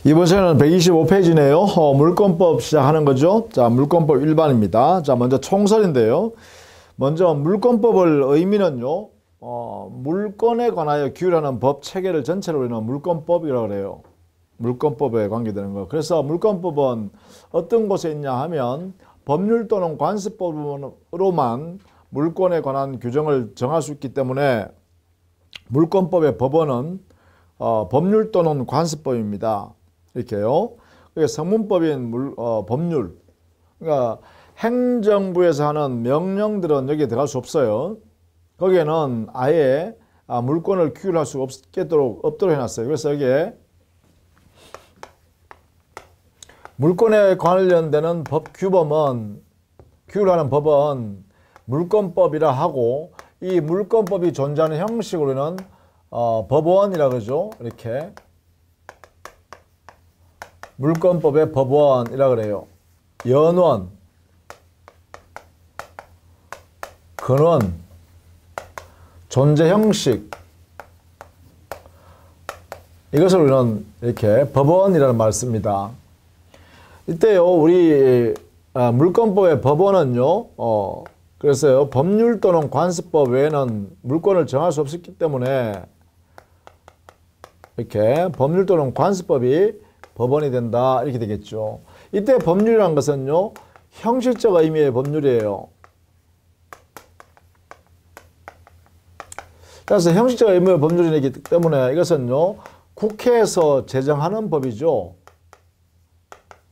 이번 시간은 125페이지네요. 물권법 시작하는 거죠. 자, 물권법 일반입니다. 자, 먼저 총설인데요. 먼저 물권법을 의미는요, 물권에 관하여 규율하는 법 체계를 전체로 우리는 물권법이라고 그래요. 물권법에 관계되는 거. 그래서 물권법은 어떤 곳에 있냐 하면 법률 또는 관습법으로만 물권에 관한 규정을 정할 수 있기 때문에 물권법의 법원은 법률 또는 관습법입니다. 이렇게요. 그게 성문법인 법률. 그러니까 행정부에서 하는 명령들은 여기에 들어갈 수 없어요. 거기에는 아예 물권을 규율할 수 없도록 해놨어요. 그래서 여기에 물권에 관련되는 법 규범은, 규율하는 법은 물권법이라 하고, 이 물권법이 존재하는 형식으로는 법원이라고 그러죠. 이렇게 물권법의 법원이라고 그래요. 연원, 근원, 존재 형식, 이것을 우리는 이렇게 법원이라는 말을 씁니다. 이때요, 우리 물권법의 법원은요, 그래서요, 법률 또는 관습법 외에는 물권을 정할 수 없었기 때문에 이렇게 법률 또는 관습법이 법원이 된다, 이렇게 되겠죠. 이때 법률이라는 것은요, 형식적 의미의 법률이에요. 그래서 형식적 의미의 법률이기 때문에 이것은요, 국회에서 제정하는 법이죠.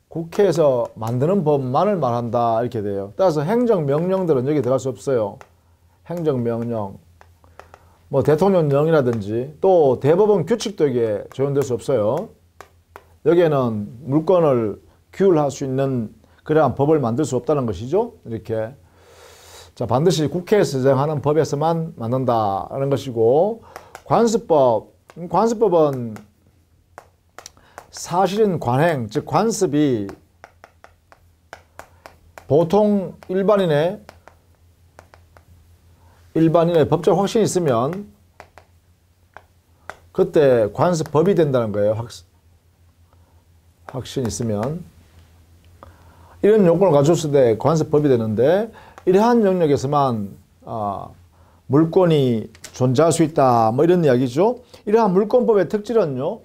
국회에서 만드는 법만을 말한다, 이렇게 돼요. 따라서 행정명령들은 여기 들어갈 수 없어요. 행정명령, 뭐 대통령령이라든지 또 대법원 규칙도 여기에 적용될 수 없어요. 여기에는 물권을 규율할 수 있는 그러한 법을 만들 수 없다는 것이죠. 이렇게. 자, 반드시 국회에서 제정하는 법에서만 만든다는 것이고, 관습법은 사실은 관행, 즉 관습이 보통 일반인의 법적 확신이 있으면 그때 관습법이 된다는 거예요. 확신이 있으면. 이런 요건을 갖췄을 때 관습법이 되는데, 이러한 영역에서만 물권이 존재할 수 있다, 뭐 이런 이야기죠. 이러한 물권법의 특질은요,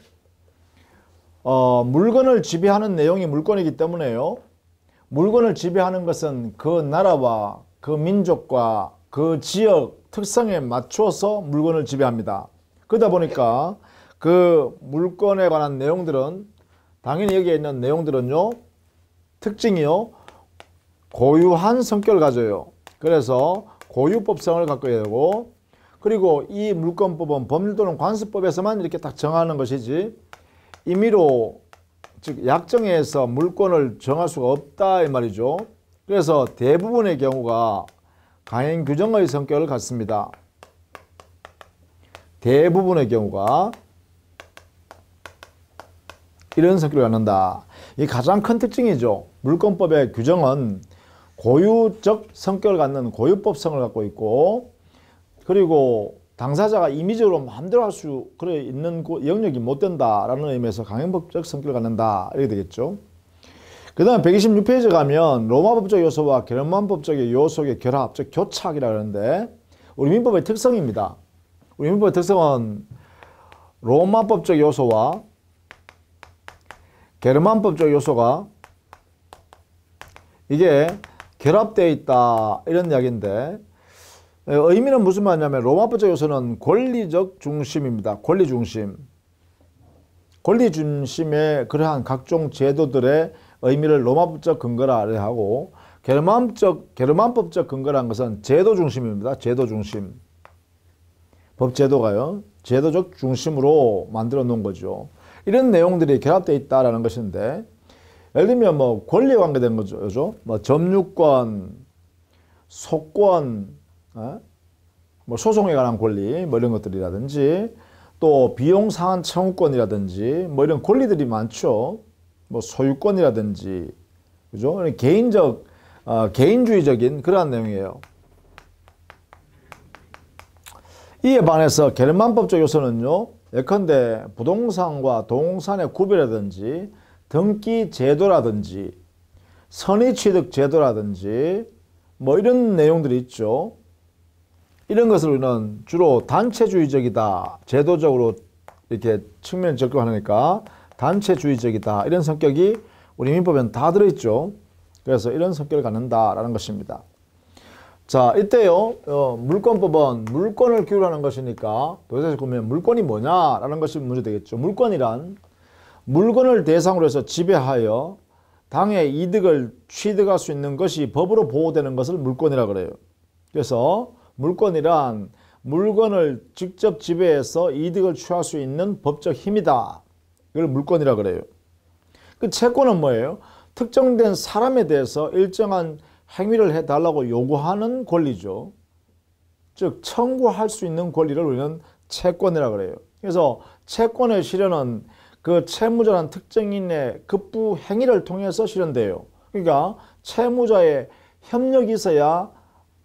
물건을 지배하는 내용이 물권이기 때문에요, 물건을 지배하는 것은 그 나라와 그 민족과 그 지역 특성에 맞추어서 물건을 지배합니다. 그러다 보니까 그 물건에 관한 내용들은, 당연히 여기에 있는 내용들은요, 특징이요, 고유한 성격을 가져요. 그래서 고유법성을 갖고 되고, 그리고 이 물권법은 법률 또는 관습법에서만 이렇게 딱 정하는 것이지, 임의로, 즉 약정에서 물권을 정할 수가 없다, 이 말이죠. 그래서 대부분의 경우가 강행 규정의 성격을 갖습니다. 대부분의 경우가 이런 성격을 갖는다. 이 가장 큰 특징이죠. 물권법의 규정은 고유적 성격을 갖는 고유법성을 갖고 있고, 그리고 당사자가 임의적으로 마음대로 할 수 있는 영역이 못 된다라는 의미에서 강행법적 성격을 갖는다, 이렇게 되겠죠. 그 다음 126페이지 가면 로마법적 요소와 게르만법적 요소의 결합, 즉 교착이라고 하는데, 우리 민법의 특성입니다. 우리 민법의 특성은 로마법적 요소와 게르만법적 요소가 이게 결합되어 있다, 이런 이야기인데, 의미는 무슨 말이냐면 로마법적 요소는 권리적 중심입니다. 권리 중심. 권리 중심의 그러한 각종 제도들의 의미를 로마법적 근거라 하고, 게르만법적 근거라는 것은 제도 중심입니다. 제도 중심. 법제도가요, 제도적 중심으로 만들어 놓은 거죠. 이런 내용들이 결합되어 있다라는 것인데, 예를 들면 뭐 권리에 관계된 거죠. 뭐 점유권, 소권, 뭐 소송에 관한 권리, 뭐 이런 것들이라든지, 또 비용 상환 청구권이라든지, 뭐 이런 권리들이 많죠. 뭐 소유권이라든지, 그죠? 개인주의적인 그러한 내용이에요. 이에 반해서 게르만법적 요소는요, 예컨대 부동산과 동산의 구별이라든지 등기 제도라든지 선의취득 제도라든지 뭐 이런 내용들이 있죠. 이런 것을 우리는 주로 단체주의적이다, 제도적으로 이렇게 측면을 접근하니까 단체주의적이다, 이런 성격이 우리 민법에는 다 들어있죠. 그래서 이런 성격을 갖는다라는 것입니다. 자, 이때요, 물권법은 물권을 규율하는 것이니까 도대체 그러면 물권이 뭐냐라는 것이 문제 되겠죠. 물권이란 물건을 대상으로 해서 지배하여 당의 이득을 취득할 수 있는 것이 법으로 보호되는 것을 물권이라 그래요. 그래서 물권이란 물건을 직접 지배해서 이득을 취할 수 있는 법적 힘이다. 이걸 물권이라 그래요. 그 채권은 뭐예요? 특정된 사람에 대해서 일정한 행위를 해달라고 요구하는 권리죠. 즉 청구할 수 있는 권리를 우리는 채권이라 그래요. 그래서 채권의 실현은 그 채무자라는 특정인의 급부 행위를 통해서 실현돼요. 그러니까 채무자의 협력이 있어야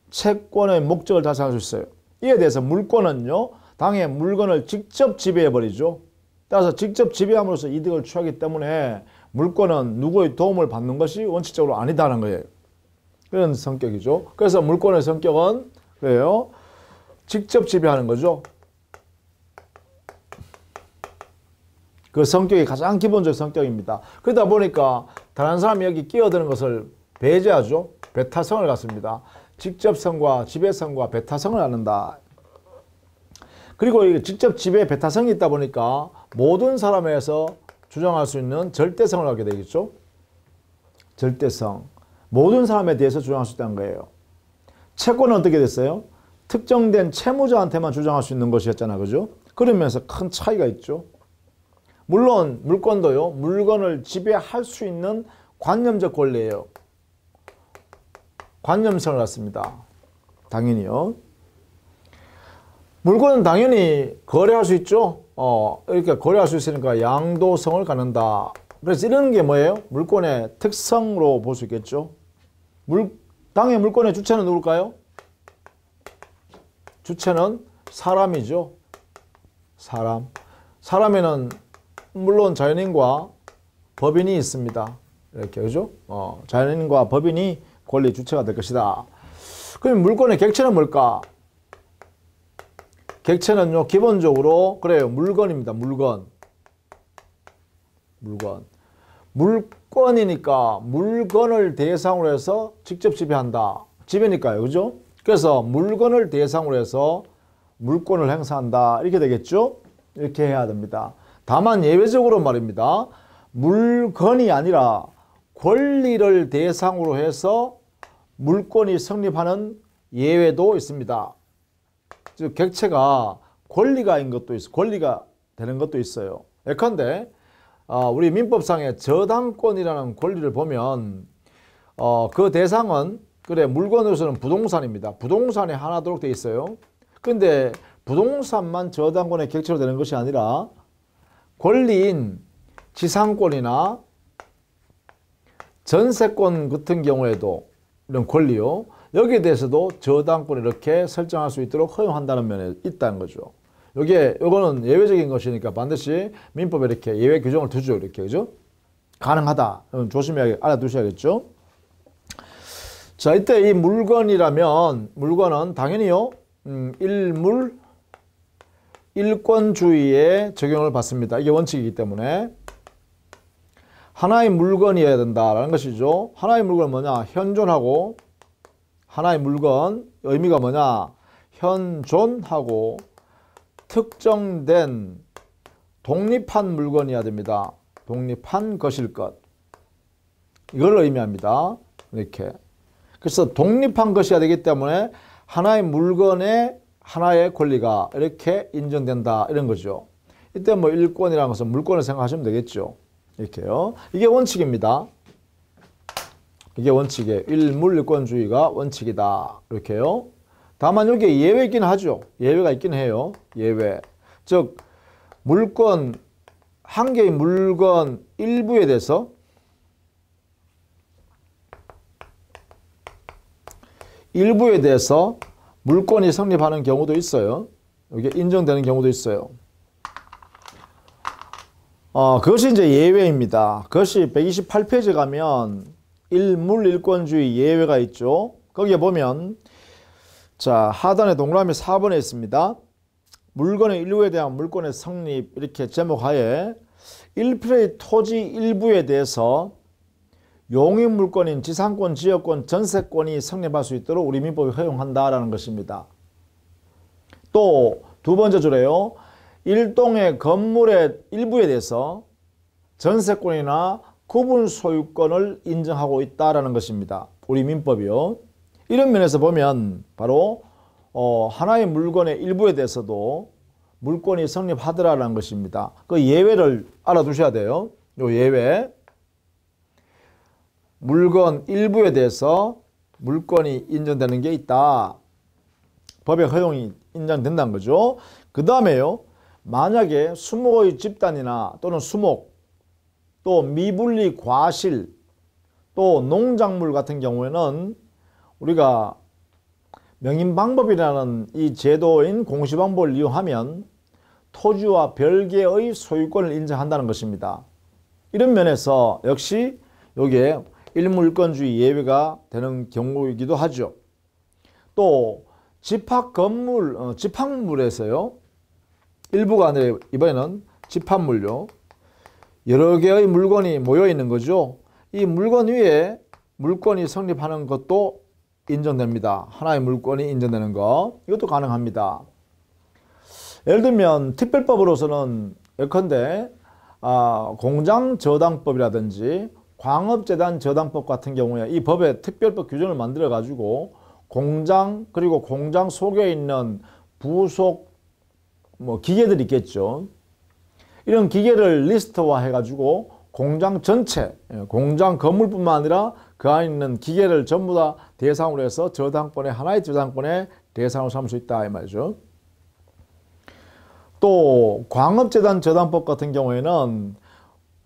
채권의 목적을 달성할 수 있어요. 이에 대해서 물권은요, 당의 물건을 직접 지배해버리죠. 따라서 직접 지배함으로써 이득을 취하기 때문에 물권은 누구의 도움을 받는 것이 원칙적으로 아니다는 거예요. 그런 성격이죠. 그래서 물권의 성격은 그래요, 직접 지배하는 거죠. 그 성격이 가장 기본적 성격입니다. 그러다 보니까 다른 사람이 여기 끼어드는 것을 배제하죠. 배타성을 갖습니다. 직접성과 지배성과 배타성을 갖는다. 그리고 이 직접 지배 배타성이 있다 보니까 모든 사람에서 주장할 수 있는 절대성을 갖게 되겠죠. 절대성. 모든 사람에 대해서 주장할 수 있다는 거예요. 채권은 어떻게 됐어요? 특정된 채무자한테만 주장할 수 있는 것이었잖아. 그죠? 그러면서 큰 차이가 있죠. 물론 물권도요, 물건을 지배할 수 있는 관념적 권리예요. 관념성을 갖습니다. 당연히요. 물건은 당연히 거래할 수 있죠. 이렇게 거래할 수 있으니까 양도성을 갖는다. 그래서 이런 게 뭐예요? 물권의 특성으로 볼 수 있겠죠. 당의 물권의 주체는 누굴까요? 주체는 사람이죠. 사람. 사람에는 물론 자연인과 법인이 있습니다. 이렇게, 그죠? 자연인과 법인이 권리 주체가 될 것이다. 그럼 물권의 객체는 뭘까? 객체는요, 기본적으로, 그래요, 물건입니다. 물건. 물권이니까 물건을 대상으로 해서 직접 지배한다. 지배니까요, 그죠? 그래서 물건을 대상으로 해서 물권을 행사한다. 이렇게 되겠죠? 이렇게 해야 됩니다. 다만 예외적으로 말입니다. 물건이 아니라 권리를 대상으로 해서 물권이 성립하는 예외도 있습니다. 즉 객체가 권리가 되는 것도 있어요. 예컨대 우리 민법상의 저당권이라는 권리를 보면 그 대상은 그래 물건으로서는 부동산입니다. 부동산이 하나 되도록 되어 있어요. 근데 부동산만 저당권의 객체로 되는 것이 아니라 권리인 지상권이나 전세권 같은 경우에도 이런 권리요. 여기에 대해서도 저당권 이렇게 설정할 수 있도록 허용한다는 면에 있다는 거죠. 요거는 예외적인 것이니까 반드시 민법에 이렇게 예외 규정을 두죠. 이렇게, 그죠? 가능하다. 조심하게 알아두셔야겠죠? 자, 이때 이 물건이라면, 물건은 당연히요, 일권주의에 적용을 받습니다. 이게 원칙이기 때문에. 하나의 물건이어야 된다라는 것이죠. 하나의 물건은 뭐냐? 현존하고, 하나의 물건, 의미가 뭐냐? 현존하고, 특정된 독립한 물건이어야 됩니다. 독립한 것일 것. 이걸 의미합니다. 이렇게. 그래서 독립한 것이어야 되기 때문에 하나의 물건에 하나의 권리가 이렇게 인정된다. 이런 거죠. 이때 뭐 일권이라는 것은 물권을 생각하시면 되겠죠. 이렇게요. 이게 원칙입니다. 이게 원칙이에요. 일물일권주의가 원칙이다. 이렇게요. 다만 여기에 예외 있긴 하죠. 예외가 있긴 해요. 예외. 즉 물건, 한 개의 물건 일부에 대해서 물권이 성립하는 경우도 있어요. 이게 인정되는 경우도 있어요. 그것이 이제 예외입니다. 그것이 128페이지 가면 물일권주의 예외가 있죠. 거기에 보면 자, 하단에 동그라미 4번에 있습니다. 물건의 일부에 대한 물권의 성립 이렇게 제목하에 1필의 토지 일부에 대해서 용익물권인 지상권, 지역권, 전세권이 성립할 수 있도록 우리 민법이 허용한다라는 것입니다. 또 두 번째 줄에요. 일동의 건물의 일부에 대해서 전세권이나 구분 소유권을 인정하고 있다라는 것입니다. 우리 민법이요. 이런 면에서 보면 바로 하나의 물건의 일부에 대해서도 물권이 성립하더라라는 것입니다. 그 예외를 알아두셔야 돼요. 요 예외. 물건 일부에 대해서 물권이 인정되는 게 있다. 법의 허용이 인정된다는 거죠. 그 다음에요. 만약에 수목의 집단이나 또는 수목, 또 미분리 과실, 또 농작물 같은 경우에는 우리가 명인방법이라는 이 제도인 공시방법을 이용하면 토지와 별개의 소유권을 인정한다는 것입니다. 이런 면에서 역시 여기에 일물권주의 예외가 되는 경우이기도 하죠. 또 집합물에서요. 일부가 아니라 이번에는 집합물요. 여러 개의 물건이 모여 있는 거죠. 이 물건 위에 물권이 성립하는 것도 인정됩니다. 하나의 물권이 인정되는 것. 이것도 가능합니다. 예를 들면 특별법으로서는 예컨대 공장저당법이라든지 광업재단 저당법 같은 경우에 이 법에 특별법 규정을 만들어 가지고 공장 그리고 공장 속에 있는 부속 기계들이 있겠죠. 이런 기계를 리스트화 해가지고 공장 전체, 공장 건물뿐만 아니라 그 안에 있는 기계를 전부 다 대상으로 해서 하나의 저당권의 대상으로 삼을 수 있다 이 말이죠. 또 광업재단 저당법 같은 경우에는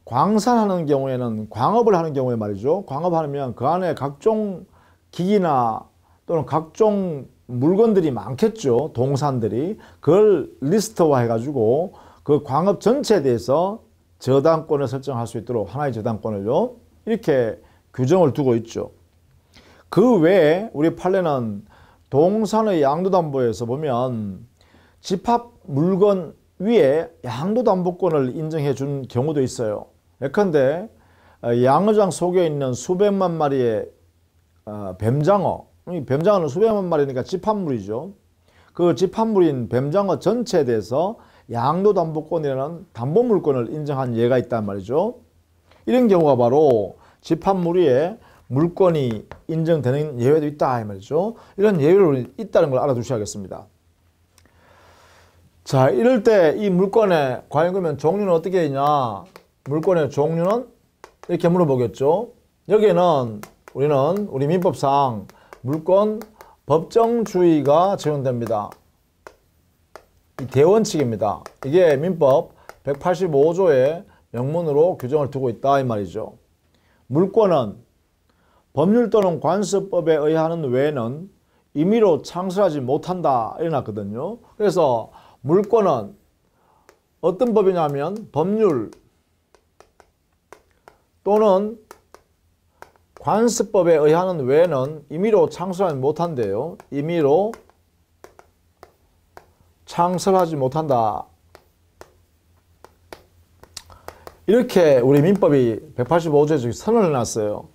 광산하는 경우에는 광업을 하는 경우에 말이죠. 광업하면 그 안에 각종 기기나 또는 각종 물건들이 많겠죠. 동산들이. 그걸 리스트화 해가지고 그 광업 전체에 대해서 저당권을 설정할 수 있도록 하나의 저당권을요. 이렇게 규정을 두고 있죠. 그 외에 우리 판례는 동산의 양도담보에서 보면 집합 물건 위에 양도담보권을 인정해 준 경우도 있어요. 예컨대 양어장 속에 있는 수백만 마리의 뱀장어, 뱀장어는 수백만 마리니까 집합물이죠. 그 집합물인 뱀장어 전체에 대해서 양도담보권이라는 담보물권을 인정한 예가 있단 말이죠. 이런 경우가 바로 집합물 위에 물권이 인정되는 예외도 있다 이 말이죠. 이런 예외로 있다는 걸 알아두셔야겠습니다. 자, 이럴 때 이 물권의 과연 그러면 종류는 어떻게 되냐? 물권의 종류는 이렇게 물어보겠죠. 여기에는 우리 민법상 물권 법정주의가 적용됩니다. 이 대원칙입니다. 이게 민법 185조의 명문으로 규정을 두고 있다 이 말이죠. 물권은 법률 또는 관습법에 의하는 외에는 임의로 창설하지 못한다 이래놨거든요. 그래서 물권은 어떤 법이냐면 법률 또는 관습법에 의하는 외에는 임의로 창설하지 못한대요. 임의로 창설하지 못한다. 이렇게 우리 민법이 185조에 선언을 해놨어요.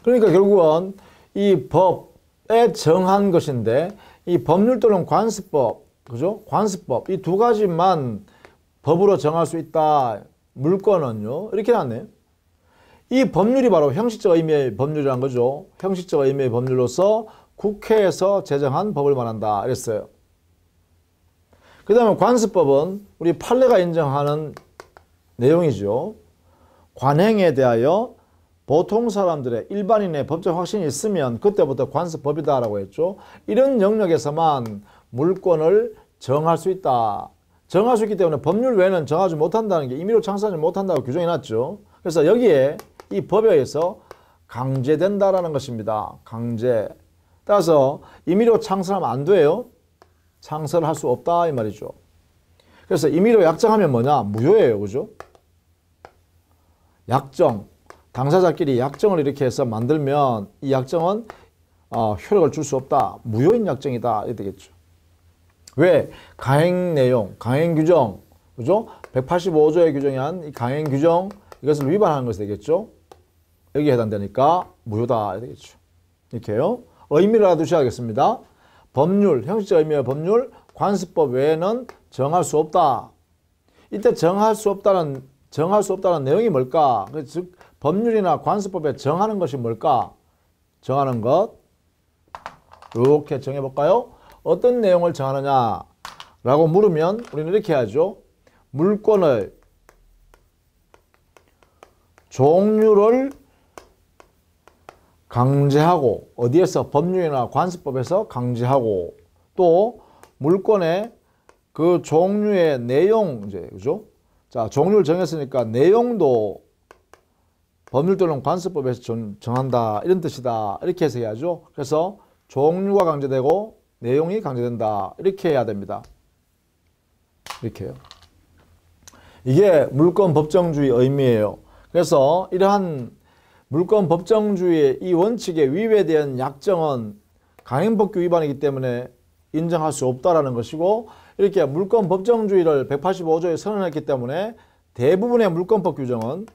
그러니까 결국은 이 법에 정한 것인데 이 법률 또는 관습법, 그죠? 관습법 이 두 가지만 법으로 정할 수 있다. 물권은요. 이렇게 해놨네요. 이 법률이 바로 형식적 의미의 법률이라는 거죠. 형식적 의미의 법률로서 국회에서 제정한 법을 말한다. 이랬어요. 그 다음에 관습법은 우리 판례가 인정하는 내용이죠. 관행에 대하여 보통 사람들의 일반인의 법적 확신이 있으면 그때부터 관습법이다 라고 했죠. 이런 영역에서만 물권을 정할 수 있다. 정할 수 있기 때문에 법률 외에는 정하지 못한다는 게 임의로 창설하지 못한다고 규정해놨죠. 그래서 여기에 이 법에 의해서 강제된다라는 것입니다. 강제. 따라서 임의로 창설하면 안 돼요. 상설할 수 없다 이 말이죠. 그래서 임의로 약정하면 뭐냐? 무효예요. 그죠? 약정. 당사자끼리 약정을 이렇게 해서 만들면 이 약정은 효력을 줄 수 없다. 무효인 약정이다. 이렇게 되겠죠. 왜? 강행 내용, 강행 규정, 그죠? 185조의 규정에 한 이 강행 규정, 이것을 위반하는 것이 되겠죠. 여기에 해당되니까 무효다. 이렇게 되겠죠. 이렇게요. 의미를 알아두셔야겠습니다. 법률, 형식적 의미의 법률, 관습법 외에는 정할 수 없다. 이때 정할 수 없다는 내용이 뭘까? 즉, 법률이나 관습법에 정하는 것이 뭘까? 정하는 것. 이렇게 정해볼까요? 어떤 내용을 정하느냐? 라고 물으면 우리는 이렇게 해야죠. 물권의 종류를 강제하고, 어디에서? 법률이나 관습법에서 강제하고, 또 물권의 그 종류의 내용, 이제, 그죠? 자, 종류를 정했으니까 내용도 법률 또는 관습법에서 정한다. 이런 뜻이다. 이렇게 해석해야죠. 그래서 종류가 강제되고 내용이 강제된다. 이렇게 해야 됩니다. 이렇게요. 이게 물권 법정주의 의미예요. 그래서 이러한 물권 법정주의의 이 원칙에 위배된 약정은 강행법규 위반이기 때문에 인정할 수 없다라는 것이고, 이렇게 물권 법정주의를 185조에 선언했기 때문에 대부분의 물권법 규정은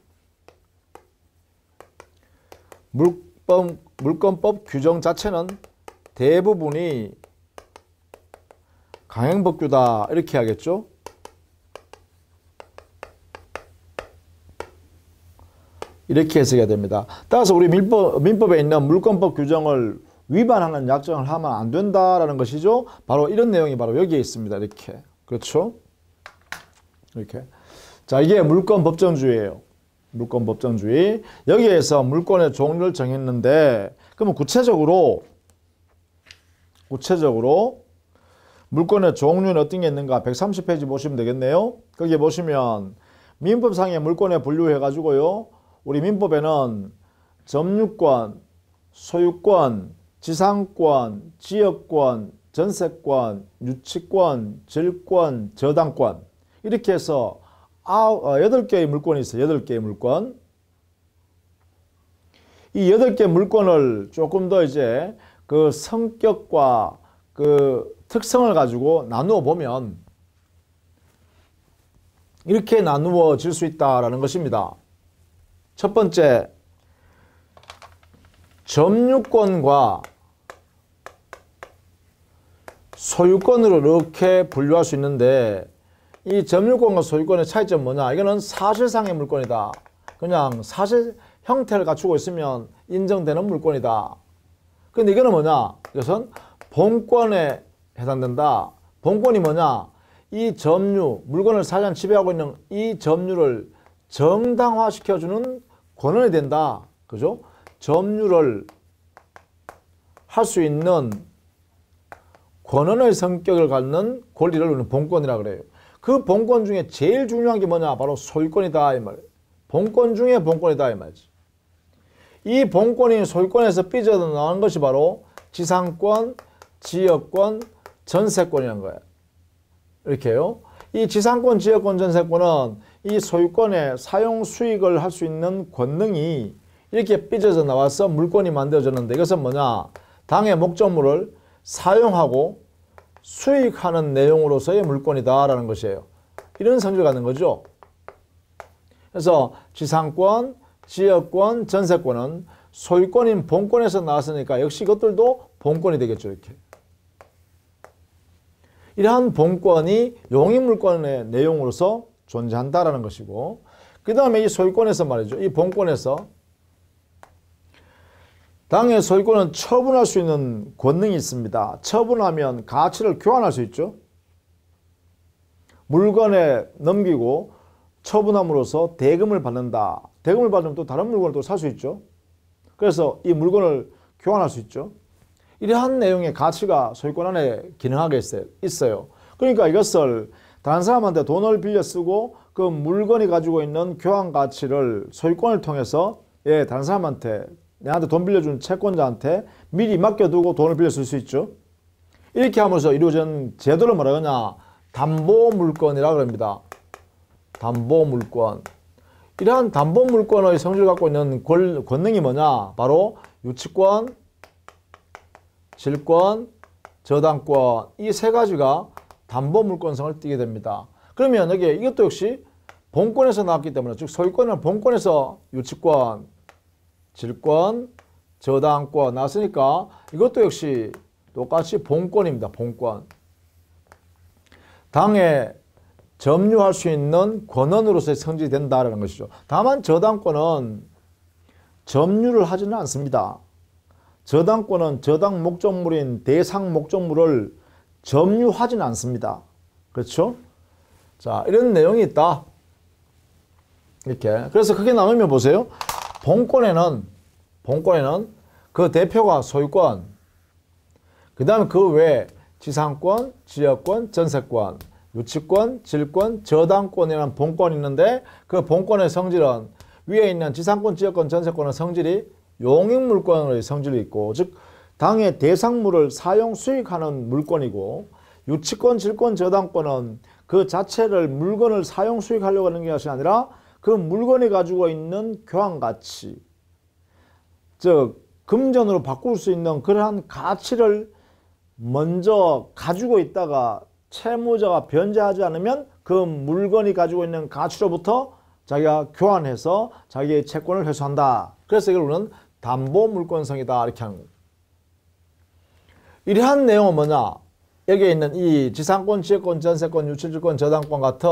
물권법 규정 자체는 대부분이 강행법규다. 이렇게 하겠죠. 이렇게 해석해야 됩니다. 따라서 우리 민법에 있는 물권법 규정을 위반하는 약정을 하면 안 된다라는 것이죠. 바로 이런 내용이 바로 여기에 있습니다. 이렇게. 그렇죠? 이렇게. 자, 이게 물권 법정주의예요. 물권 법정주의. 여기에서 물권의 종류를 정했는데, 그러면 구체적으로 물권의 종류는 어떤 게 있는가? 130페이지 보시면 되겠네요. 거기에 보시면 민법상의 물권에 분류해 가지고요. 우리 민법에는 점유권, 소유권, 지상권, 지역권, 전세권, 유치권, 질권, 저당권, 이렇게 해서 8개의 물권이 있어요. 8개의 물권. 이 8개 물권을 조금 더 이제 그 성격과 그 특성을 가지고 나누어 보면 이렇게 나누어질 수 있다라는 것입니다. 첫 번째, 점유권과 소유권으로 이렇게 분류할 수 있는데, 이 점유권과 소유권의 차이점은 뭐냐? 이거는 사실상의 물권이다. 그냥 사실 형태를 갖추고 있으면 인정되는 물권이다. 근데 이거는 뭐냐? 이것은 본권에 해당된다. 본권이 뭐냐? 이 점유, 물건을 사실상 지배하고 있는 이 점유를 정당화시켜주는 권한이 된다. 그죠? 점유를 할 수 있는 권한의 성격을 갖는 권리를 우리는 본권이라 그래요. 그 본권 중에 제일 중요한 게 뭐냐? 바로 소유권이다 이 말이에요. 본권 중에 본권이다 이 말이지. 이 본권이 소유권에서 삐져나오는 것이 바로 지상권, 지역권, 전세권이라는 거예요. 이렇게요. 이 지상권, 지역권, 전세권은 이 소유권의 사용 수익을 할 수 있는 권능이 이렇게 삐져서 나와서 물권이 만들어졌는데, 이것은 뭐냐? 당의 목적물을 사용하고 수익하는 내용으로서의 물권이다라는 것이에요. 이런 성질을 갖는 거죠. 그래서 지상권, 지역권, 전세권은 소유권인 본권에서 나왔으니까 역시 이것들도 본권이 되겠죠. 이렇게. 이러한 본권이 용익물권의 내용으로서 존재한다라는 것이고, 그 다음에 이 소유권에서 말이죠. 이 본권에서 당의 소유권은 처분할 수 있는 권능이 있습니다. 처분하면 가치를 교환할 수 있죠. 물건에 넘기고 처분함으로써 대금을 받는다. 대금을 받으면 또 다른 물건을 또 살 수 있죠. 그래서 이 물건을 교환할 수 있죠. 이러한 내용의 가치가 소유권 안에 기능하게 있어요. 그러니까 이것을 다른 사람한테 돈을 빌려 쓰고 그 물건이 가지고 있는 교환 가치를 소유권을 통해서 다른 사람한테, 내한테 돈 빌려준 채권자한테 미리 맡겨두고 돈을 빌려 쓸 수 있죠. 이렇게 하면서 이루어진 제도를 뭐라 하냐? 담보물권이라고 합니다. 담보물권. 이러한 담보물권의 성질을 갖고 있는 권능이 뭐냐? 바로 유치권, 질권, 저당권 이 세 가지가 담보물권성을 띠게 됩니다. 그러면 여기 이것도 역시 본권에서 나왔기 때문에 즉 소유권은 본권에서 유치권, 질권, 저당권 나왔으니까 이것도 역시 똑같이 본권입니다. 본권. 당에 점유할 수 있는 권한으로서의 성질이 된다는 것이죠. 다만 저당권은 점유를 하지는 않습니다. 저당권은 저당 목적물인 대상 목적물을 점유하지는 않습니다. 그렇죠? 자, 이런 내용이 있다. 이렇게. 그래서 크게 나누면 보세요. 본권에는 그 대표가 소유권, 그 다음에 그 외에 지상권, 지역권, 전세권, 유치권, 질권, 저당권이라는 본권이 있는데 그 본권의 성질은 위에 있는 지상권, 지역권, 전세권의 성질이 용익물권의 성질이 있고 즉 당의 대상물을 사용 수익하는 물권이고 유치권, 질권, 저당권은 그 자체를 물건을 사용 수익하려고 하는 것이 아니라 그 물건이 가지고 있는 교환가치 즉 금전으로 바꿀 수 있는 그러한 가치를 먼저 가지고 있다가 채무자가 변제하지 않으면 그 물건이 가지고 있는 가치로부터 자기가 교환해서 자기의 채권을 회수한다. 그래서 이걸 우리는 담보물권성이다 이렇게 하는 거예요. 이러한 내용은 뭐냐? 여기에 있는 이 지상권, 지역권, 전세권, 유치질권, 저당권 같은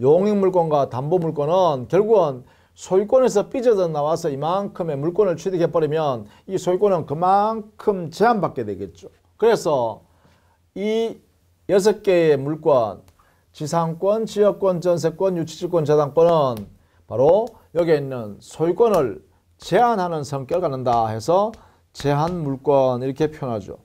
용익물권과 담보물권은 결국은 소유권에서 삐져서 나와서 이만큼의 물권을 취득해버리면 이 소유권은 그만큼 제한받게 되겠죠. 그래서 이 6개의 물권, 지상권, 지역권, 전세권, 유치질권, 저당권은 바로 여기에 있는 소유권을 제한하는 성격을 갖는다 해서 제한물권 이렇게 표현하죠.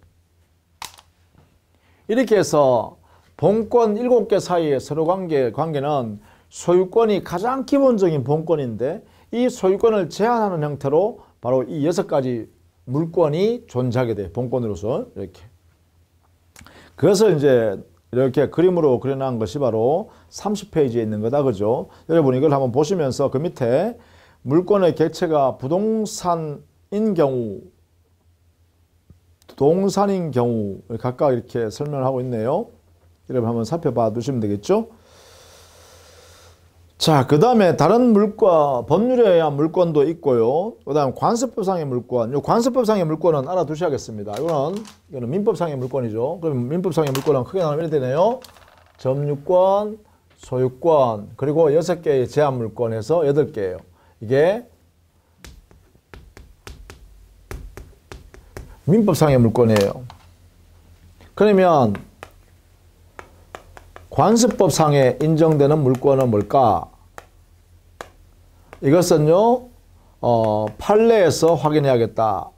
이렇게 해서 본권 7개 사이의 서로 관계는 소유권이 가장 기본적인 본권인데 이 소유권을 제한하는 형태로 바로 이 6가지 물권이 존재하게 돼요. 본권으로서 이렇게. 그것을 이제 이렇게 그림으로 그려놓은 것이 바로 30페이지에 있는 거다. 그죠? 여러분 이걸 한번 보시면서 그 밑에 물권의 객체가 부동산인 경우, 동산인 경우 각각 이렇게 설명을 하고 있네요. 여러분 한번 살펴봐 두시면 되겠죠? 자, 그 다음에 다른 물권, 법률에 의한 물권도 있고요. 그 다음 관세법상의 물권. 이 관세법상의 물권은 알아두셔야겠습니다. 이거는 민법상의 물권이죠. 그럼 민법상의 물권은 크게 나누면 이렇게 되네요. 점유권, 소유권, 그리고 6개의 제한물권에서 8개예요. 이게 민법상의 물권이에요. 그러면 관세법상에 인정되는 물권은 뭘까? 이것은요, 판례에서 확인해야겠다.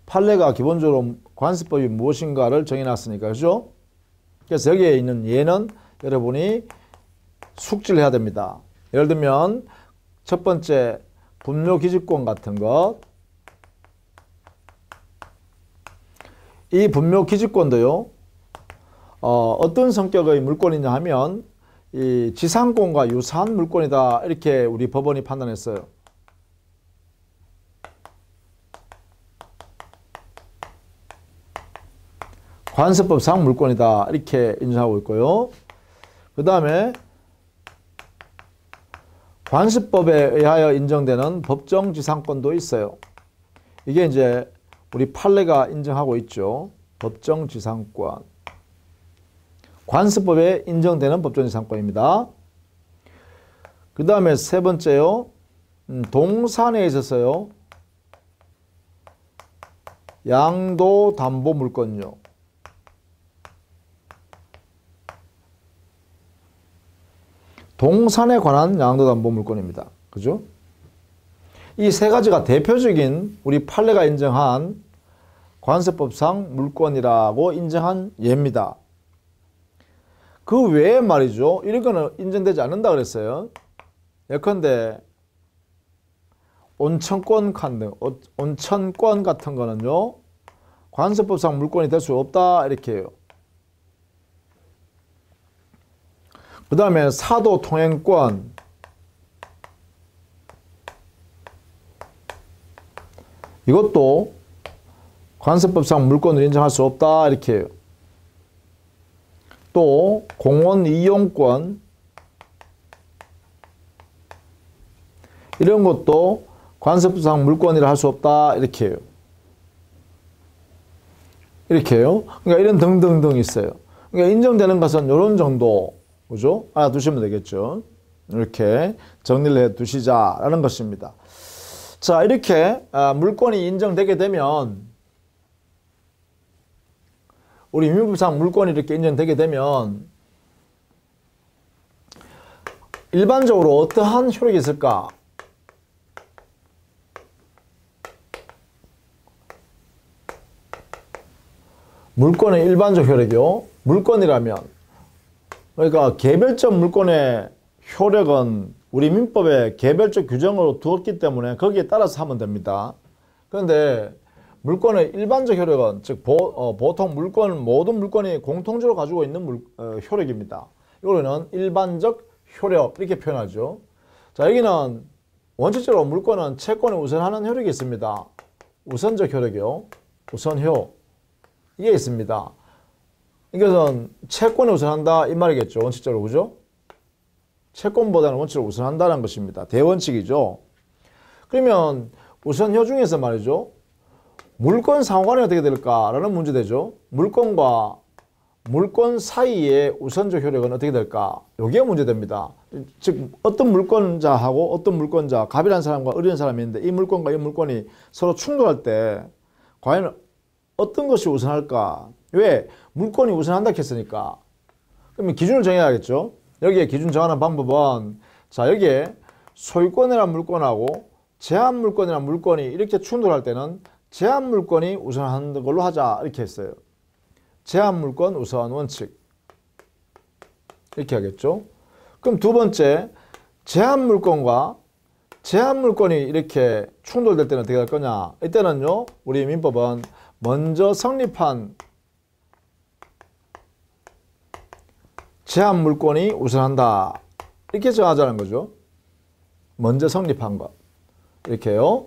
판례가 기본적으로 관세법이 무엇인가를 정해놨으니까, 그죠? 그래서 여기에 있는 예는 여러분이 숙지를 해야 됩니다. 예를 들면, 첫 번째, 분묘기지권 같은 것. 이 분묘기지권도요, 어떤 성격의 물권이냐 하면 이 지상권과 유사한 물권이다 이렇게 우리 법원이 판단했어요. 관세법상 물권이다 이렇게 인정하고 있고요. 그 다음에 관세법에 의하여 인정되는 법정지상권도 있어요. 이게 이제 우리 판례가 인정하고 있죠. 법정지상권. 관세법에 인정되는 법정지상권입니다. 그 다음에 세 번째요. 동산에 있어서요. 양도담보물권요. 동산에 관한 양도담보물권입니다. 그죠? 이 세 가지가 대표적인 우리 판례가 인정한 관세법상 물권이라고 인정한 예입니다. 그 외에 말이죠. 이런 거는 인정되지 않는다 그랬어요. 예컨대 온천권 같은 거는요. 관세법상 물권이 될 수 없다 이렇게 해요. 그 다음에 사도 통행권, 이것도 관세법상 물권을 인정할 수 없다 이렇게 해요. 또 공원 이용권, 이런 것도 관세법상 물권이라 할 수 없다 이렇게 해요. 이렇게 해요. 그러니까 이런 등등등 있어요. 그러니까 인정되는 것은 이런 정도, 그죠? 알아두시면 되겠죠. 이렇게 정리를 해 두시자라는 것입니다. 자, 이렇게 물권이 인정되게 되면, 우리 민법상 물권이 이렇게 인정되게 되면 일반적으로 어떠한 효력이 있을까? 물권의 일반적 효력이요. 물권이라면, 그러니까 개별적 물권의 효력은 우리 민법에 개별적 규정으로 두었기 때문에 거기에 따라서 하면 됩니다. 그런데 물권의 일반적 효력은, 즉 보통 물권, 모든 물권이 공통적으로 가지고 있는 효력입니다. 이거는 일반적 효력 이렇게 표현하죠. 자, 여기는 원칙적으로 물권은 채권을 우선하는 효력이 있습니다. 우선적 효력이요. 우선효. 이게 있습니다. 이것은 채권을 우선한다 이 말이겠죠. 원칙적으로, 그죠? 채권보다는 원칙을 우선한다는 것입니다. 대원칙이죠. 그러면 우선효 중에서 말이죠. 물권 상호간이 어떻게 될까라는 문제 되죠. 물권과 물권 사이의 우선적 효력은 어떻게 될까? 이게 문제됩니다. 즉 어떤 물권자하고 어떤 물권자, 갑이라는 사람과 을이라는 사람이 있는데 이 물권과 이 물권이 서로 충돌할 때 과연 어떤 것이 우선할까? 왜? 물권이 우선한다 했으니까. 그러면 기준을 정해야겠죠. 여기에 기준 정하는 방법은, 자, 여기에 소유권이라는 물권하고 제한물권이라는 물권이 이렇게 충돌할 때는 제한물권이 우선하는 걸로 하자 이렇게 했어요. 제한물권 우선 원칙 이렇게 하겠죠. 그럼 두 번째, 제한물권과 제한물권이 이렇게 충돌될 때는 어떻게 할 거냐? 이때는요, 우리 민법은 먼저 성립한 제한물권이 우선한다 이렇게 정하자는 거죠. 먼저 성립한 것 이렇게요.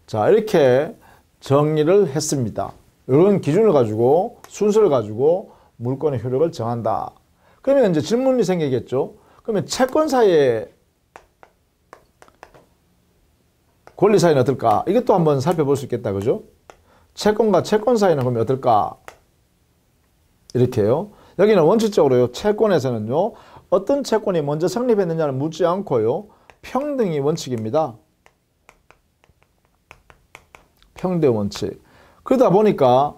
자, 이렇게 정리를 했습니다. 이런 기준을 가지고 순서를 가지고 물권의 효력을 정한다. 그러면 이제 질문이 생기겠죠. 그러면 채권 사이의 권리 사이는 어떨까? 이것도 한번 살펴볼 수 있겠다. 그죠? 채권과 채권 사이는 그러면 어떨까? 이렇게요. 여기는 원칙적으로요. 채권에서는요. 어떤 채권이 먼저 성립했느냐를 묻지 않고요. 평등이 원칙입니다. 평등 원칙. 그러다 보니까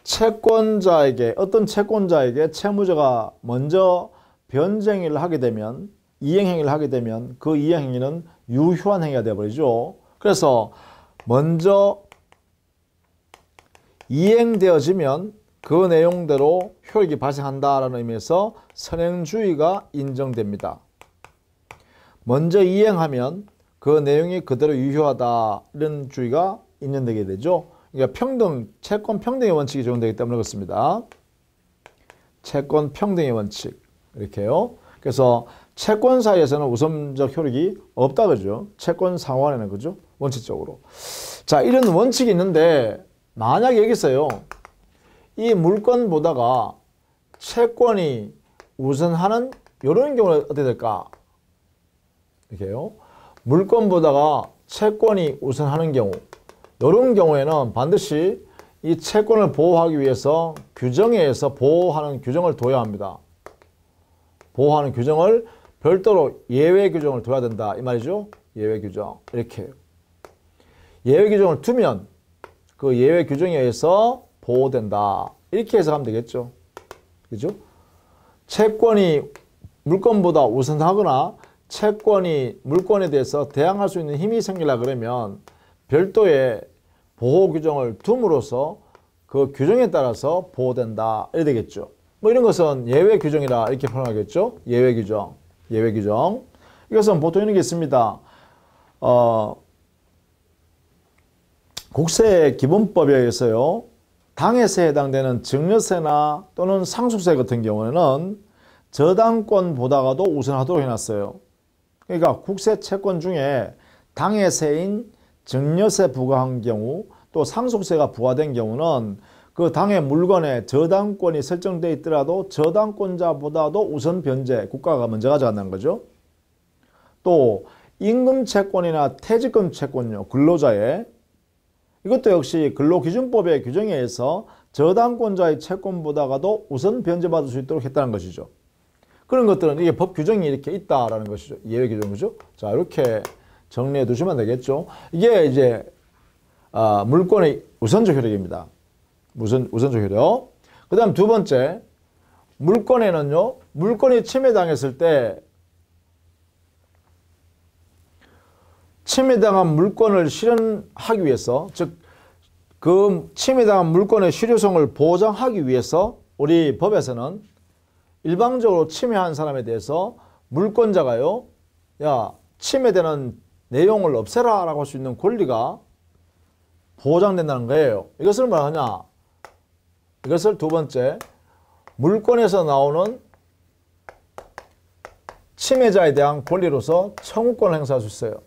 채권자에게, 어떤 채권자에게 채무자가 먼저 변제행위를 하게 되면, 이행행위를 하게 되면 그 이행행위는 유효한 행위가 되어버리죠. 그래서 먼저 이행되어지면 그 내용대로 효력이 발생한다라는 의미에서 선행주의가 인정됩니다. 먼저 이행하면 그 내용이 그대로 유효하다 이런 주의가 인정되게 되죠. 그러니까 평등, 채권 평등의 원칙이 적용되기 때문에 그렇습니다. 채권 평등의 원칙 이렇게요. 그래서 채권 사이에서는 우선적 효력이 없다 그죠. 채권 상호간에는 그죠. 원칙적으로. 자, 이런 원칙이 있는데 만약에 여기서요. 이 물권보다가 채권이 우선하는 이런 경우는 어떻게 될까? 이렇게요. 물권보다가 채권이 우선하는 경우, 이런 경우에는 반드시 이 채권을 보호하기 위해서 규정에 의해서 보호하는 규정을 둬야 합니다. 보호하는 규정을 별도로 예외 규정을 둬야 된다 이 말이죠. 예외 규정 이렇게 예외 규정을 두면 그 예외 규정에 의해서 보호된다 이렇게 해석하면 되겠죠. 그죠? 채권이 물권보다 우선하거나 채권이 물권에 대해서 대항할 수 있는 힘이 생기려 그러면 별도의 보호 규정을 둠으로써 그 규정에 따라서 보호된다 이래 되겠죠. 뭐 이런 것은 예외 규정이라 이렇게 표현하겠죠. 예외 규정, 예외 규정. 이것은 보통 이런 게 있습니다. 국세 기본법에 의해서요, 당해세에 해당되는 증여세나 또는 상속세 같은 경우에는 저당권보다가도 우선하도록 해놨어요. 그러니까 국세 채권 중에 당해세인 증여세 부과한 경우 또 상속세가 부과된 경우는 그 당해 물건에 저당권이 설정되어 있더라도 저당권자보다도 우선 변제, 국가가 먼저 가져간다는 거죠. 또 임금채권이나 퇴직금 채권요, 근로자의 이것도 역시 근로기준법의 규정에 의해서 저당권자의 채권보다가도 우선 변제받을 수 있도록 했다는 것이죠. 그런 것들은 이게 법 규정이 이렇게 있다라는 것이죠. 예외 규정, 그죠? 자, 이렇게 정리해 두시면 되겠죠. 이게 이제 물권의 우선적 효력입니다. 우선적 효력. 그 다음 두 번째, 물권에는요, 물권이 침해당했을 때 침해당한 물권을 실현하기 위해서, 즉 그 침해당한 물권의 실효성을 보장하기 위해서 우리 법에서는 일방적으로 침해한 사람에 대해서 물권자가요, 야, 침해되는 내용을 없애라 라고 할 수 있는 권리가 보장된다는 거예요. 이것을 말하냐? 이것을 두 번째, 물권에서 나오는 침해자에 대한 권리로서 청구권을 행사할 수 있어요.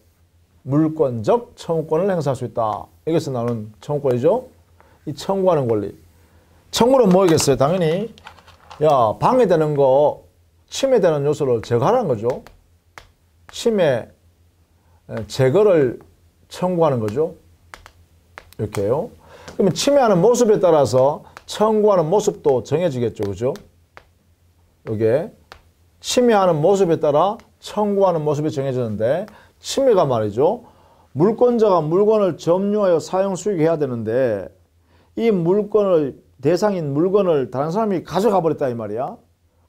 물권적 청구권을 행사할 수 있다. 여기서 나오는 청구권이죠. 이 청구하는 권리. 청구는 뭐겠어요? 당연히 야, 방해되는 거, 침해되는 요소를 제거하라는 거죠. 침해 제거를 청구하는 거죠. 이렇게요. 그러면 침해하는 모습에 따라서 청구하는 모습도 정해지겠죠. 그죠? 이게 침해하는 모습에 따라 청구하는 모습이 정해지는데, 침해가 말이죠, 물권자가 물건을 점유하여 사용 수익해야 되는데 이 물건을, 대상인 물건을 다른 사람이 가져가 버렸다 이 말이야.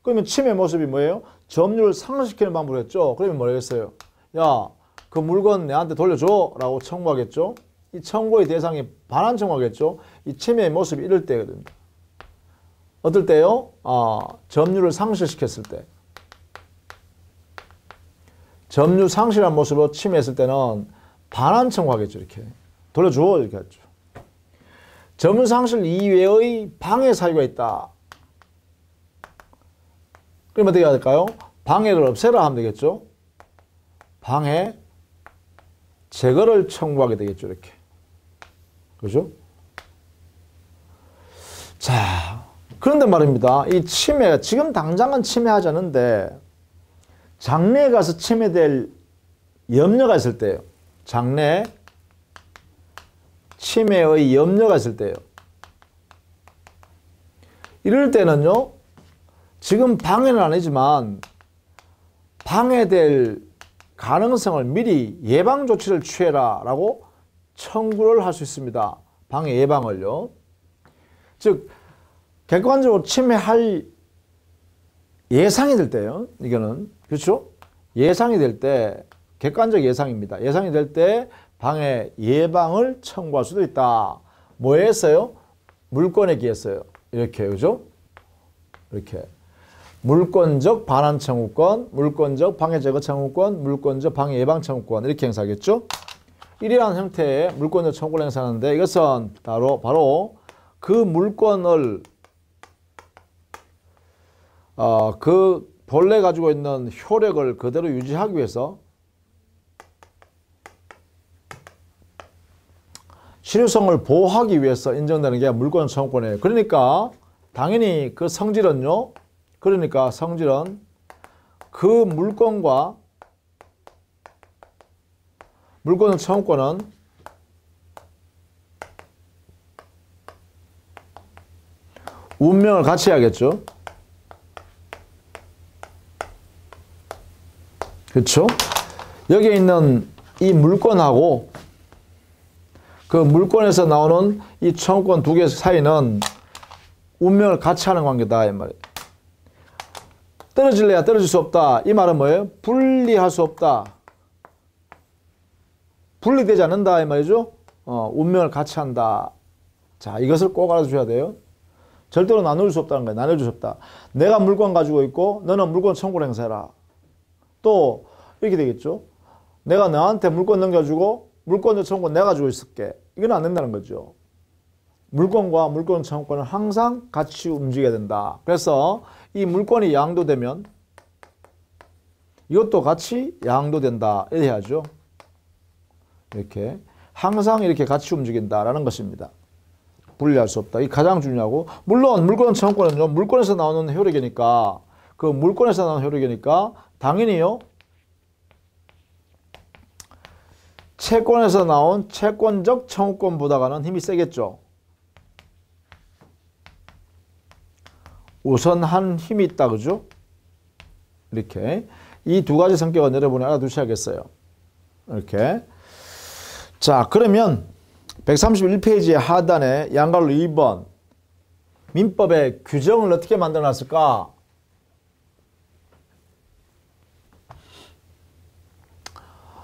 그러면 침해 모습이 뭐예요? 점유를 상실시키는 방법을 했죠. 그러면 뭐겠어요? 야, 그 물건 내한테 돌려줘 라고 청구하겠죠. 이 청구의 대상이 반환 청구하겠죠. 이 침해의 모습이 이럴 때거든요. 어떨 때요? 점유를 상실시켰을 때. 점유 상실한 모습으로 침해했을 때는 반환 청구하겠죠. 이렇게 돌려줘 이렇게 하죠. 점유 상실 이외의 방해 사유가 있다. 그럼 어떻게 해야 될까요? 방해를 없애라 하면 되겠죠. 방해 제거를 청구하게 되겠죠. 이렇게. 그죠? 자, 그런데 말입니다. 이 침해, 지금 당장은 침해하지 않는데 장래에 가서 침해될 염려가 있을 때요. 장래에 침해의 염려가 있을 때요. 이럴 때는요, 지금 방해는 아니지만 방해될 가능성을 미리 예방 조치를 취해라 라고 청구를 할 수 있습니다. 방해 예방을요. 즉 객관적으로 침해할 예상이 될 때요. 이거는 그렇죠? 예상이 될 때, 객관적 예상입니다. 예상이 될 때 방해 예방을 청구할 수도 있다. 뭐에 했어요? 물권에 기했어요. 이렇게, 그죠? 이렇게. 물권적 반환 청구권, 물권적 방해 제거 청구권, 물권적 방해 예방 청구권 이렇게 행사하겠죠? 이러한 형태의 물권적 청구를 행사하는데 이것은 바로 그 물권을 그 본래 가지고 있는 효력을 그대로 유지하기 위해서 실효성을 보호하기 위해서 인정되는 게 물권 청구권이에요. 그러니까 당연히 그 성질은요. 그러니까 성질은 그 물권과 물권 청구권은 운명을 같이 해야겠죠. 그렇죠? 여기에 있는 이 물권하고 그 물권에서 나오는 이 청구권 두 개 사이는 운명을 같이 하는 관계다 이 말이에요. 떨어질래야 떨어질 수 없다. 이 말은 뭐예요? 분리할 수 없다. 분리되지 않는다 이 말이죠. 운명을 같이 한다. 자, 이것을 꼭 알아주셔야 돼요. 절대로 나눌 수 없다는 거예요. 나눠줄 수 없다. 내가 물권 가지고 있고 너는 물권 청구를 행사해라. 또 이렇게 되겠죠. 내가 너한테 물권 넘겨주고 물권 청구권 내가 가지고 있을게. 이건 안 된다는 거죠. 물권과 물권 청구권은 항상 같이 움직여야 된다. 그래서 이 물권이 양도되면 이것도 같이 양도된다. 이렇게 해야죠. 이렇게 항상 이렇게 같이 움직인다라는 것입니다. 분리할 수 없다. 이 가장 중요하고, 물론 물권 청구권은요, 물권에서 나오는 효력이니까, 그 물권에서 나오는 효력이니까 당연히요, 채권에서 나온 채권적 청구권보다는 힘이 세겠죠. 우선한 힘이 있다, 그죠? 이렇게 이 두 가지 성격은 여러분이 알아두셔야겠어요. 이렇게. 자, 그러면 131페이지의 하단에 양갈로 2번 민법의 규정을 어떻게 만들어 놨을까?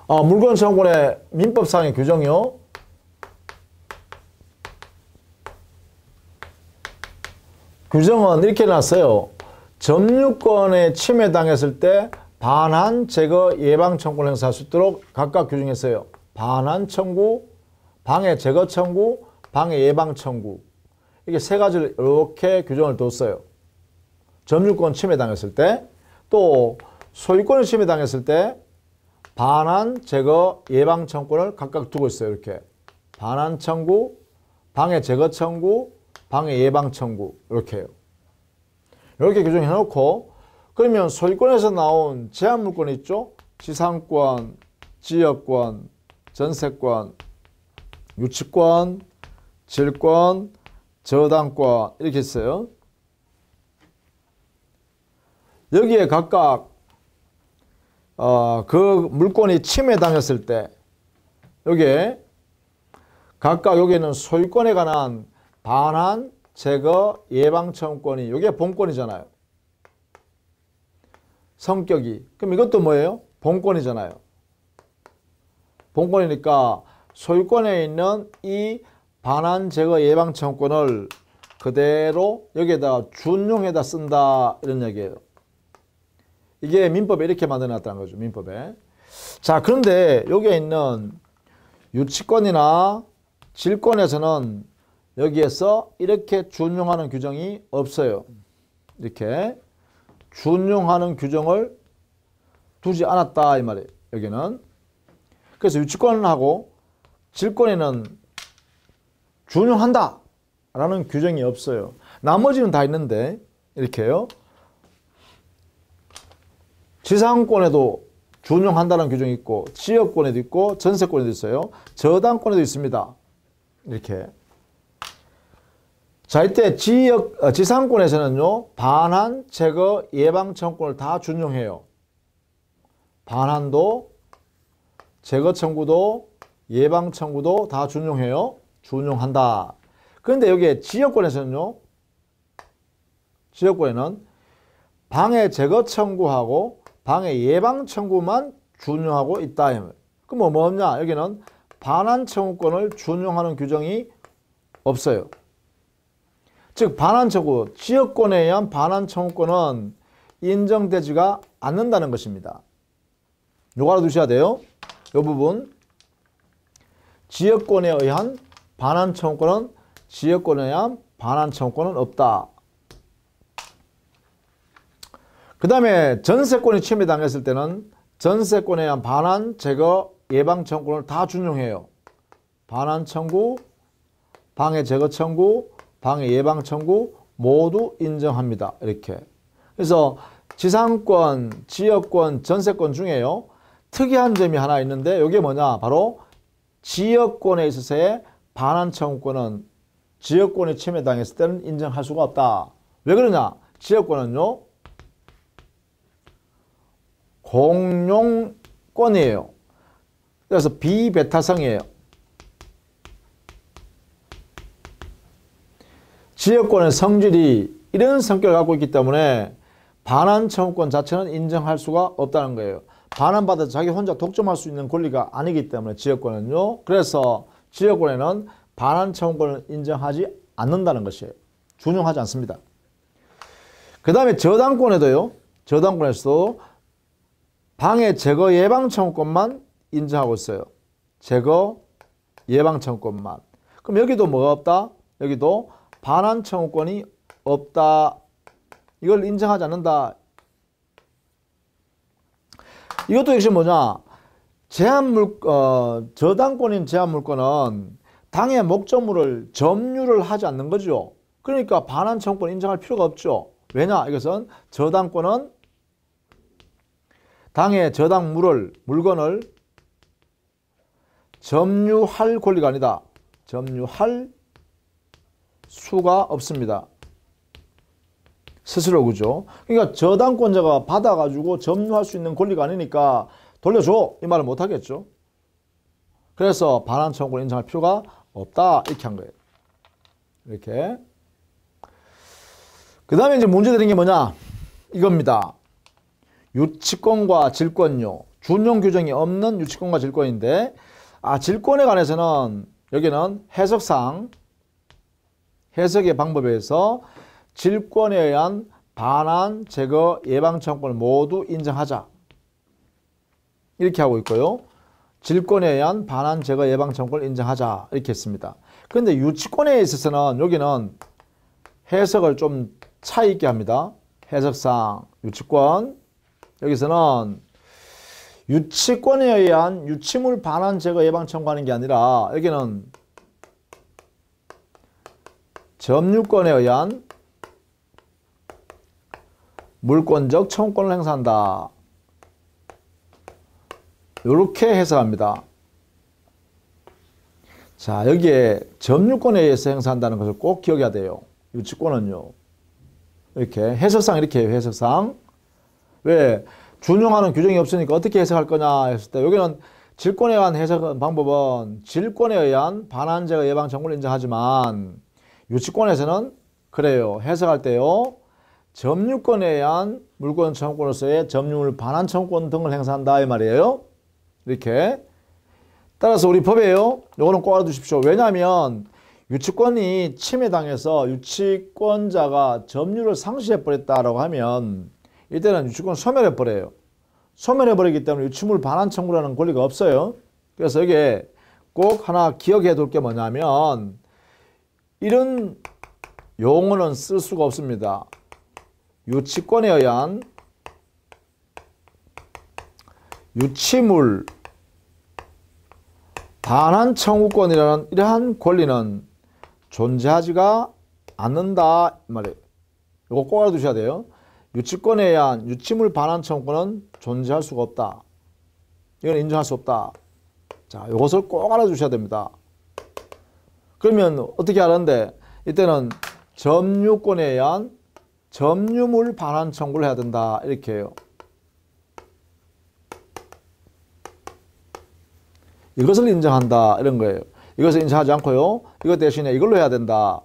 물권 청구권의 민법상의 규정이요. 규정은 이렇게 놨어요. 점유권에 침해당했을 때 반환, 제거, 예방 청구를 행사할 수 있도록 각각 규정했어요. 반환 청구, 방해 제거 청구, 방해 예방 청구. 이게 세 가지를 이렇게 규정을 뒀어요. 점유권 침해당했을 때, 또 소유권을 침해당했을 때 반환, 제거, 예방 청구를 각각 두고 있어요. 이렇게 반환 청구, 방해 제거 청구, 방해 예방 청구 이렇게 해요. 이렇게 규정해 놓고, 그러면 소유권에서 나온 제한물권이 있죠. 지상권, 지역권, 전세권, 유치권, 질권, 저당권 이렇게 있어요. 여기에 각각 그 물권이 침해당했을 때 여기에 각각 여기는 소유권에 관한 반환, 제거, 예방 청구권이 이게 본권이잖아요. 성격이. 그럼 이것도 뭐예요? 본권이잖아요. 본권이니까 소유권에 있는 이 반환, 제거, 예방 청구권을 그대로 여기에다가 준용해다 쓴다 이런 얘기예요. 이게 민법에 이렇게 만들어놨다는 거죠. 민법에. 자, 그런데 여기에 있는 유치권이나 질권에서는 여기에서 이렇게 준용하는 규정이 없어요. 이렇게 준용하는 규정을 두지 않았다 이 말이에요. 여기는. 그래서 유치권하고 질권에는 준용한다 라는 규정이 없어요. 나머지는 다 있는데 이렇게요. 지상권에도 준용한다는 규정이 있고, 지역권에도 있고, 전세권에도 있어요. 저당권에도 있습니다. 이렇게. 자, 이때 지상권에서는요, 반환, 제거, 예방 청구권을 다 준용해요. 반환도, 제거 청구도, 예방 청구도 다 준용해요. 준용한다. 그런데 여기에 지역권에서는요, 지역권에는 방해 제거 청구하고 방해 예방 청구만 준용하고 있다. 그럼 뭐 없냐? 여기는 반환 청구권을 준용하는 규정이 없어요. 즉 반환 청구, 지역권에 의한 반환 청구권은 인정되지가 않는다는 것입니다. 요거 알아두셔야 돼요. 이 부분. 지역권에 의한 반환 청구권은 지역권에 의한 반환 청구권은 없다. 그 다음에 전세권이 침해당했을 때는 전세권에 의한 반환, 제거, 예방 청구권을 다 준용해요. 반환 청구, 방해 제거 청구, 방해 예방 청구 모두 인정합니다. 이렇게. 그래서 지상권, 지역권, 전세권 중에요. 특이한 점이 하나 있는데 이게 뭐냐? 바로 지역권에 있어서의 반환 청구권은 지역권이 침해당했을 때는 인정할 수가 없다. 왜 그러냐? 지역권은요. 공용권이에요. 그래서 비배타성이에요. 지역권의 성질이 이런 성격을 갖고 있기 때문에 반환 청구권 자체는 인정할 수가 없다는 거예요. 반환받아서 자기 혼자 독점할 수 있는 권리가 아니기 때문에 지역권은요. 그래서 지역권에는 반환 청구권을 인정하지 않는다는 것이에요. 준용하지 않습니다. 그 다음에 저당권에도요. 저당권에서도 방해 제거 예방 청구권만 인정하고 있어요. 제거 예방 청구권만. 그럼 여기도 뭐가 없다? 여기도 반환 청구권이 없다. 이걸 인정하지 않는다. 이것도 역시 뭐냐? 저당권인 제한물권은 당의 목적물을 점유를 하지 않는 거죠. 그러니까 반환 청구권 인정할 필요가 없죠. 왜냐? 이것은 저당권은 당의 물건을 점유할 권리가 아니다. 점유할 수가 없습니다. 스스로, 그죠? 그러니까 저당권자가 받아가지고 점유할 수 있는 권리가 아니니까 돌려줘, 이 말을 못 하겠죠. 그래서 반환 청구권 인정할 필요가 없다, 이렇게 한 거예요. 이렇게. 그 다음에 이제 문제 드린 게 뭐냐? 이겁니다. 유치권과 질권요. 준용 규정이 없는 유치권과 질권인데, 질권에 관해서는 여기는 해석의 방법에 의해서 질권에 의한 반환, 제거, 예방 청구권을 모두 인정하자. 이렇게 하고 있고요. 질권에 의한 반환, 제거, 예방 청구권을 인정하자. 이렇게 했습니다. 그런데 유치권에 있어서는 여기는 해석을 좀 차이 있게 합니다. 해석상 유치권. 여기서는 유치권에 의한 유치물 반환, 제거, 예방 청구하는 게 아니라 여기는 점유권에 의한 물권적 청구권을 행사한다. 이렇게 해석합니다. 자, 여기에 점유권에 의해서 행사한다는 것을 꼭 기억해야 돼요. 유치권은요. 이렇게 해석상 이렇게 해요. 해석상. 왜? 준용하는 규정이 없으니까 어떻게 해석할 거냐 했을 때 여기는 질권에 의한 해석 방법은 질권에 의한 반환, 제거, 예방 청구를 인정하지만 유치권에서는 그래요. 해석할 때요. 점유권에 의한 물권 청구권으로서의 점유물 반환 청구권 등을 행사한다 이 말이에요. 이렇게. 따라서 우리 법에요. 요거는 꼭 알아두십시오. 왜냐하면 유치권이 침해당해서 유치권자가 점유를 상실해버렸다라고 하면 이때는 유치권을 소멸해버려요. 소멸해버리기 때문에 유치물 반환 청구라는 권리가 없어요. 그래서 여기에 꼭 하나 기억해 둘 게 뭐냐면 이런 용어는 쓸 수가 없습니다. 유치권에 의한 유치물 반환 청구권이라는 이러한 권리는 존재하지가 않는다 이 말이에요. 이거 꼭 알아두셔야 돼요. 유치권에 의한 유치물 반환 청구권은 존재할 수가 없다. 이건 인정할 수 없다. 자, 이것을 꼭 알아두셔야 됩니다. 그러면 어떻게 하는데 이때는 점유권에 의한 점유물 반환 청구를 해야 된다. 이렇게 해요. 이것을 인정한다. 이런 거예요. 이것을 인정하지 않고요. 이것 대신에 이걸로 해야 된다.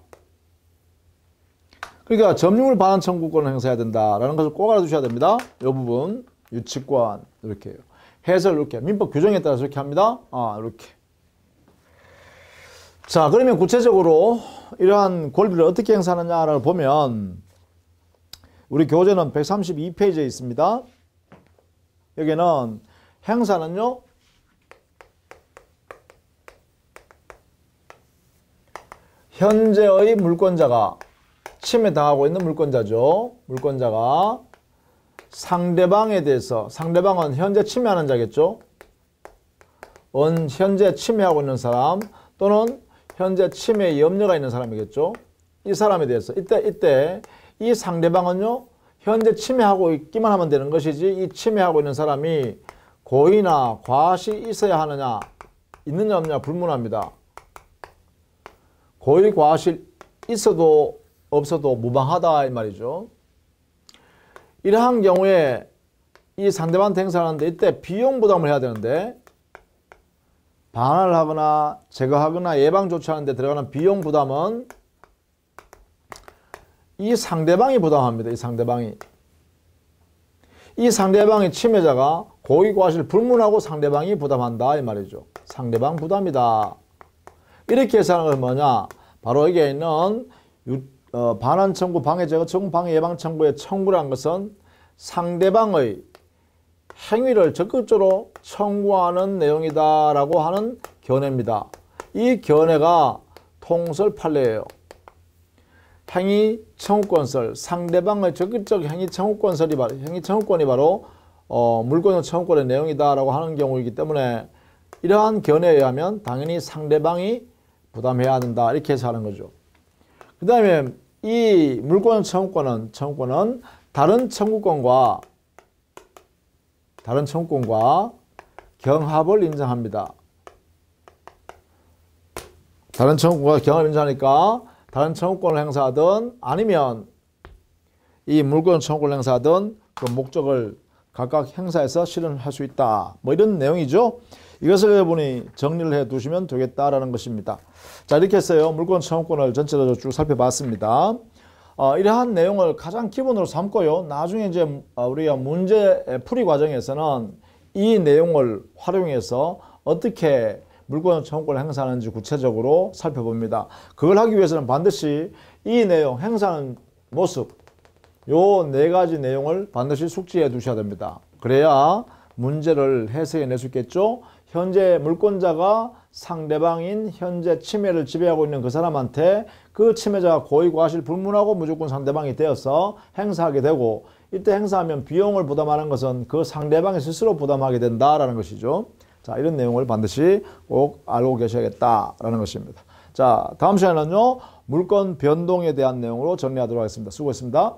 그러니까 점유물 반환 청구권을 행사해야 된다라는 것을 꼭 알아두셔야 됩니다. 이 부분 유치권 이렇게 해요. 해설 이렇게 민법 규정에 따라서 이렇게 합니다. 이렇게. 자, 그러면 구체적으로 이러한 권리를 어떻게 행사하느냐를 보면 우리 교재는 132페이지에 있습니다. 여기는 행사는요. 현재의 물권자가 침해당하고 있는 물권자죠. 물권자가 상대방에 대해서, 상대방은 현재 침해하는 자겠죠. 현재 침해하고 있는 사람 또는 현재 침해 염려가 있는 사람이겠죠. 이 사람에 대해서 이때 이 상대방은요. 현재 침해하고 있기만 하면 되는 것이지 이 침해하고 있는 사람이 고의나 과실이 있어야 하느냐 있느냐 없느냐 불문합니다. 고의 과실 있어도 없어도 무방하다 이 말이죠. 이러한 경우에 이 상대방한테 행사하는데 이때 비용 부담을 해야 되는데 반환을 하거나 제거하거나 예방 조치하는 데 들어가는 비용 부담은 이 상대방이 부담합니다. 이 상대방의 침해자가 고의 과실 불문하고 상대방이 부담한다 이 말이죠. 상대방 부담이다. 이렇게 해서 하는 건 뭐냐? 바로 여기에 있는 반환 청구, 방해 제거 청구, 방해 예방 청구의 청구란 것은 상대방의 행위를 적극적으로 청구하는 내용이다라고 하는 견해입니다. 이 견해가 통설 판례예요. 행위 청구권설, 상대방의 적극적 행위 청구권이 바로 물권 청구권의 내용이다라고 하는 경우이기 때문에 이러한 견해에 의하면 당연히 상대방이 부담해야 된다 이렇게 해서 하는 거죠. 그 다음에 이 물권 청구권은 다른 청구권과 경합을 인정합니다. 다른 청구권과 경합을 인정하니까 다른 청구권을 행사하든 아니면 이 물권 청구권을 행사하든 그 목적을 각각 행사해서 실현할 수 있다. 뭐 이런 내용이죠. 이것을 여러분이 정리를 해 두시면 되겠다라는 것입니다. 자, 이렇게 해서요. 물권 청구권을 전체적으로 쭉 살펴봤습니다. 이러한 내용을 가장 기본으로 삼고요. 나중에 이제 우리가 문제 풀이 과정에서는 이 내용을 활용해서 어떻게 물권 청구권을 행사하는지 구체적으로 살펴봅니다. 그걸 하기 위해서는 반드시 이 내용, 행사하는 모습, 요 네 가지 내용을 반드시 숙지해 두셔야 됩니다. 그래야 문제를 해석해 낼 수 있겠죠. 현재 물권자가 상대방인 현재 침해를 지배하고 있는 그 사람한테 그 침해자가 고의 과실 불문하고 무조건 상대방이 되어서 행사하게 되고, 이때 행사하면 비용을 부담하는 것은 그 상대방이 스스로 부담하게 된다라는 것이죠. 자, 이런 내용을 반드시 꼭 알고 계셔야겠다라는 것입니다. 자, 다음 시간에는요, 물권 변동에 대한 내용으로 정리하도록 하겠습니다. 수고했습니다.